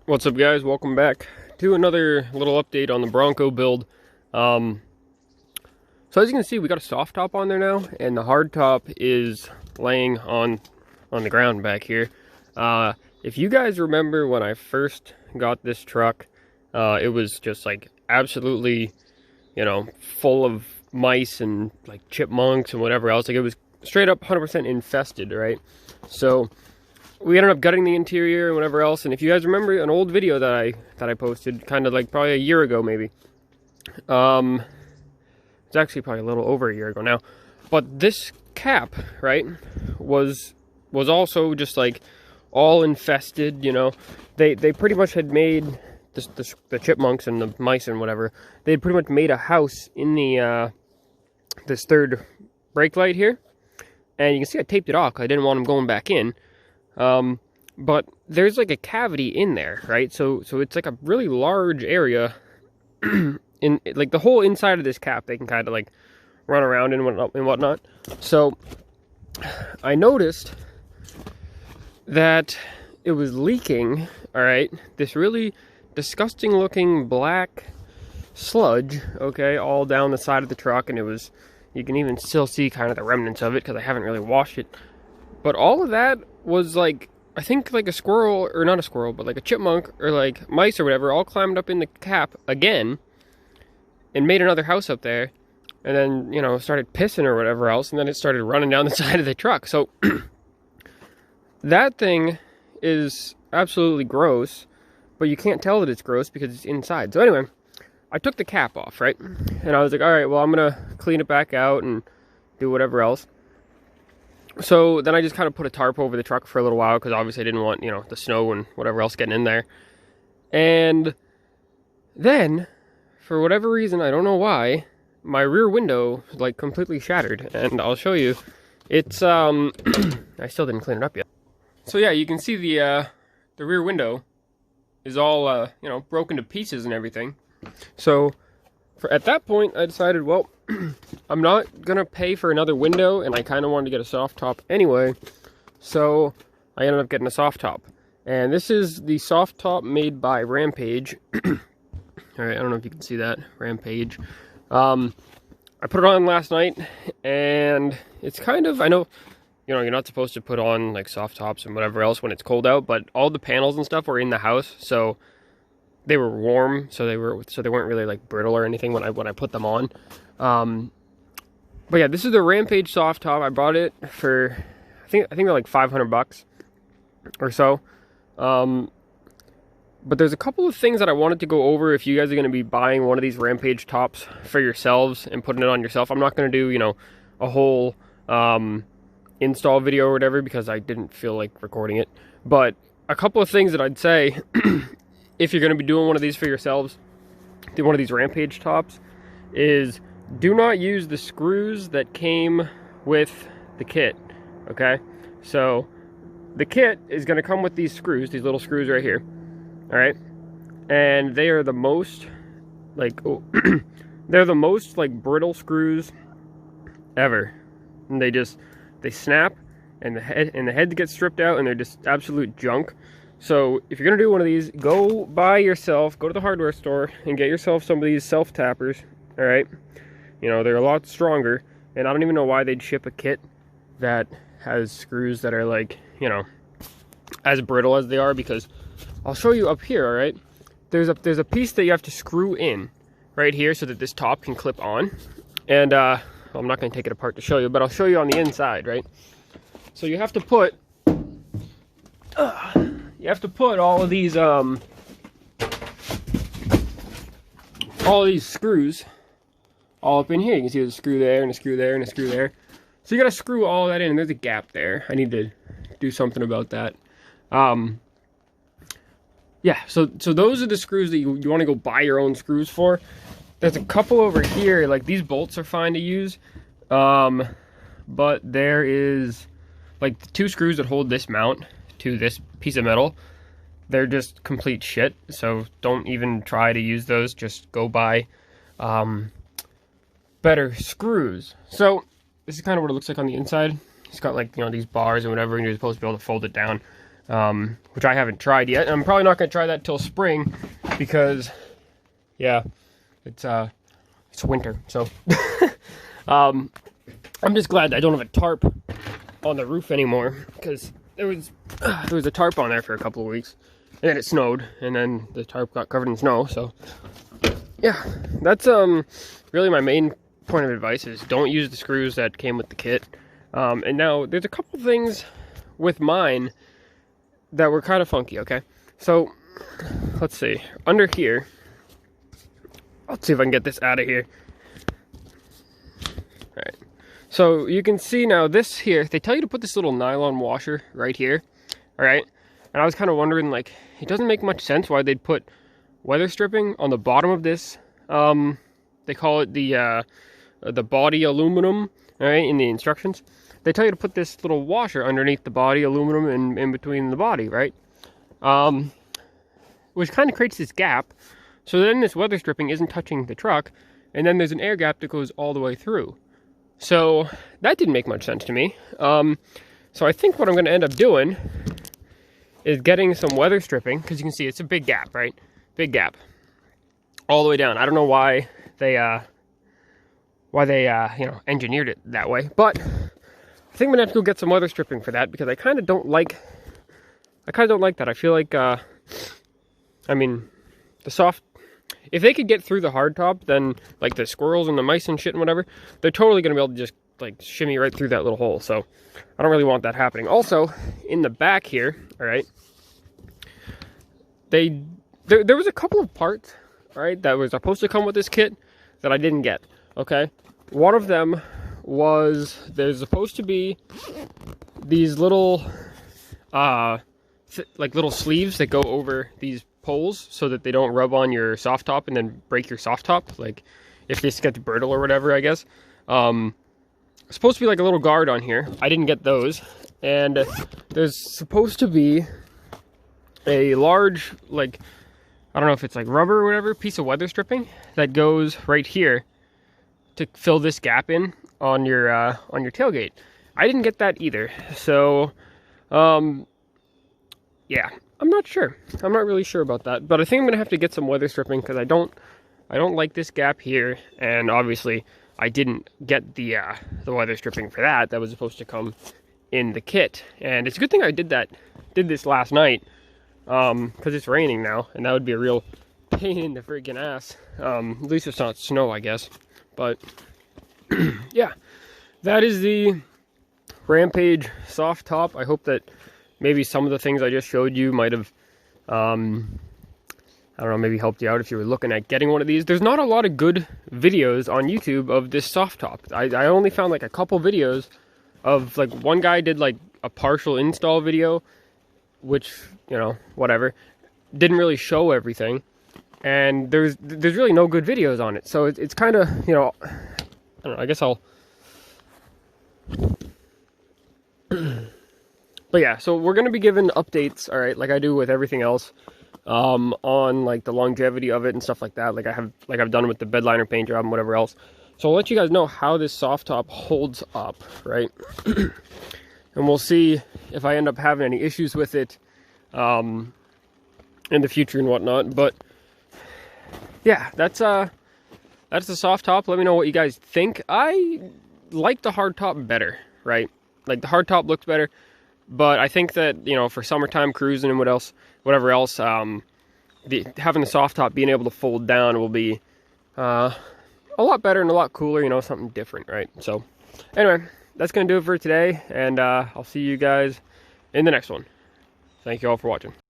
What's up, guys? Welcome back to another little update on the Bronco build. So as you can see, we got a soft top on there now, and the hard top is laying on the ground back here. If you guys remember when I first got this truck, it was just like absolutely, full of mice and like chipmunks and whatever else. Like it was straight up 100% infested, right? So we ended up gutting the interior and whatever else. And if you guys remember an old video that I posted, kind of like probably a year ago, maybe. It's actually probably a little over a year ago now. But this cap, right, was also just like all infested. They pretty much had made the chipmunks and the mice and whatever. They had pretty much made a house in the this third brake light here, and you can see I taped it off because I didn't want them going back in. But there's like a cavity in there, right? So it's like a really large area in like the whole inside of this cap. They can kind of like run around and whatnot. So I noticed that it was leaking, all right, this really disgusting looking black sludge, okay, all down the side of the truck. And you can even still see kind of the remnants of it because I haven't really washed it. But all of that was like, I think like a squirrel, or not a squirrel, but like a chipmunk or like mice or whatever, all climbed up in the cap again and made another house up there. And then, started pissing or whatever else. And then it started running down the side of the truck. So that thing is absolutely gross, but you can't tell that it's gross because it's inside. So anyway, I took the cap off, right? And I was like, all right, well, I'm going to clean it back out and do whatever else. So then I just kind of put a tarp over the truck for a little while because obviously I didn't want, the snow and whatever else getting in there. And then, for whatever reason, I don't know why, my rear window like completely shattered. And I'll show you. It's I still didn't clean it up yet. So yeah, you can see the rear window is all broken to pieces and everything. So at that point, I decided, well, I'm not gonna pay for another window, and I kind of wanted to get a soft top anyway, so I ended up getting a soft top. And this is the soft top made by Rampage. All right, I don't know if you can see that, Rampage. I put it on last night, and it's kind of, I know, you're not supposed to put on like soft tops and whatever else when it's cold out, but all the panels and stuff were in the house, so they were warm, so they weren't really like brittle or anything when I put them on. But yeah, this is the Rampage soft top. I bought it for I think they're like $500 or so. But there's a couple of things that I wanted to go over if you guys are going to be buying one of these Rampage tops for yourselves and putting it on yourself. I'm not going to do a whole install video or whatever because I didn't feel like recording it. But a couple of things that I'd say if you're going to be doing one of these for yourselves, one of these Rampage tops, is do not use the screws that came with the kit, okay? So the kit is going to come with these screws, these little screws right here, all right? And they are the most, like, they're the most, like, brittle screws ever. And they snap, and the heads get stripped out, and they're just absolute junk. So if you're gonna do one of these, go buy yourself, go to the hardware store and get yourself some of these self-tappers, all right? They're a lot stronger, and I don't even know why they'd ship a kit that has screws that are like, as brittle as they are, because I'll show you up here, all right? There's a piece that you have to screw in right here so that this top can clip on. And well, I'm not gonna take it apart to show you, but I'll show you on the inside, right? So you have to put all of these screws all up in here. You can see there's a screw there and a screw there and a screw there. So you gotta screw all that in, and there's a gap there. I need to do something about that. Yeah, so those are the screws that you want to go buy your own screws for. There's a couple over here, like these bolts are fine to use. But there is like the 2 screws that hold this mount to this piece of metal. They're just complete shit, so don't even try to use those. Just go buy better screws. So this is kind of what it looks like on the inside. It's got like, these bars and whatever, and you're supposed to be able to fold it down. which I haven't tried yet. I'm probably not going to try that till spring because, yeah, it's winter. So I'm just glad I don't have a tarp on the roof anymore, because there was a tarp on there for a couple of weeks, and then it snowed, and then the tarp got covered in snow. So yeah, that's really my main point of advice is don't use the screws that came with the kit. And now there's a couple things with mine that were kind of funky. Okay, so let's see, under here, let's see if I can get this out of here. All right, so you can see now this here, they tell you to put this little nylon washer right here. All right, and I was kind of wondering, like, it doesn't make much sense why they'd put weather stripping on the bottom of this. They call it the body aluminum, all right, in the instructions. They tell you to put this little washer underneath the body aluminum and in between the body, right? Which kind of creates this gap. So then this weather stripping isn't touching the truck, and then there's an air gap that goes all the way through. So that didn't make much sense to me. So I think what I'm going to end up doing is getting some weather stripping, because you can see it's a big gap, right? Big gap all the way down. I don't know why they you know, engineered it that way, but I think I'm gonna have to go get some weather stripping for that, because I kind of don't like that. I feel like I mean, the soft, if they could get through the hard top, then like the squirrels and the mice and shit and whatever, they're totally gonna be able to just like shimmy right through that little hole. So I don't really want that happening. Also, in the back here, all right, there was a couple of parts, all right, that was supposed to come with this kit that I didn't get. Okay, one of them was, there's supposed to be these little like little sleeves that go over these poles so that they don't rub on your soft top and then break your soft top, like if this gets brittle or whatever, I guess. Supposed to be like a little guard on here. I didn't get those. And there's supposed to be a large, like, I don't know if it's like rubber or whatever, piece of weather stripping that goes right here to fill this gap in on your tailgate. I didn't get that either. So yeah, I'm not sure. I'm not really sure about that, but I think I'm gonna have to get some weather stripping, because I don't like this gap here, and obviously I didn't get the weather stripping for that. That was supposed to come in the kit, and it's a good thing I did this last night, because it's raining now, and that would be a real pain in the freaking ass. At least it's not snow, I guess. But yeah, that is the Rampage soft top. I hope that maybe some of the things I just showed you might have, I don't know, maybe helped you out if you were looking at getting one of these. There's not a lot of good videos on YouTube of this soft top. I only found like a couple videos of, like, one guy did like a partial install video, which, you know, whatever, didn't really show everything. And there's really no good videos on it. So it's kind of, you know, I don't know, I guess I'll... But yeah, so we're going to be giving updates, all right, like I do with everything else, on like the longevity of it and stuff like that, like I've done with the bed liner paint job and whatever else. So I'll let you guys know how this soft top holds up, right? And we'll see if I end up having any issues with it in the future and whatnot. But yeah, that's the soft top. Let me know what you guys think. I like the hard top better, right? Like, the hard top looks better, but I think that, you know, for summertime cruising and whatever else, having the soft top, being able to fold down, will be a lot better and a lot cooler, you know, something different, right? So anyway, that's gonna do it for today, and I'll see you guys in the next one. Thank you all for watching.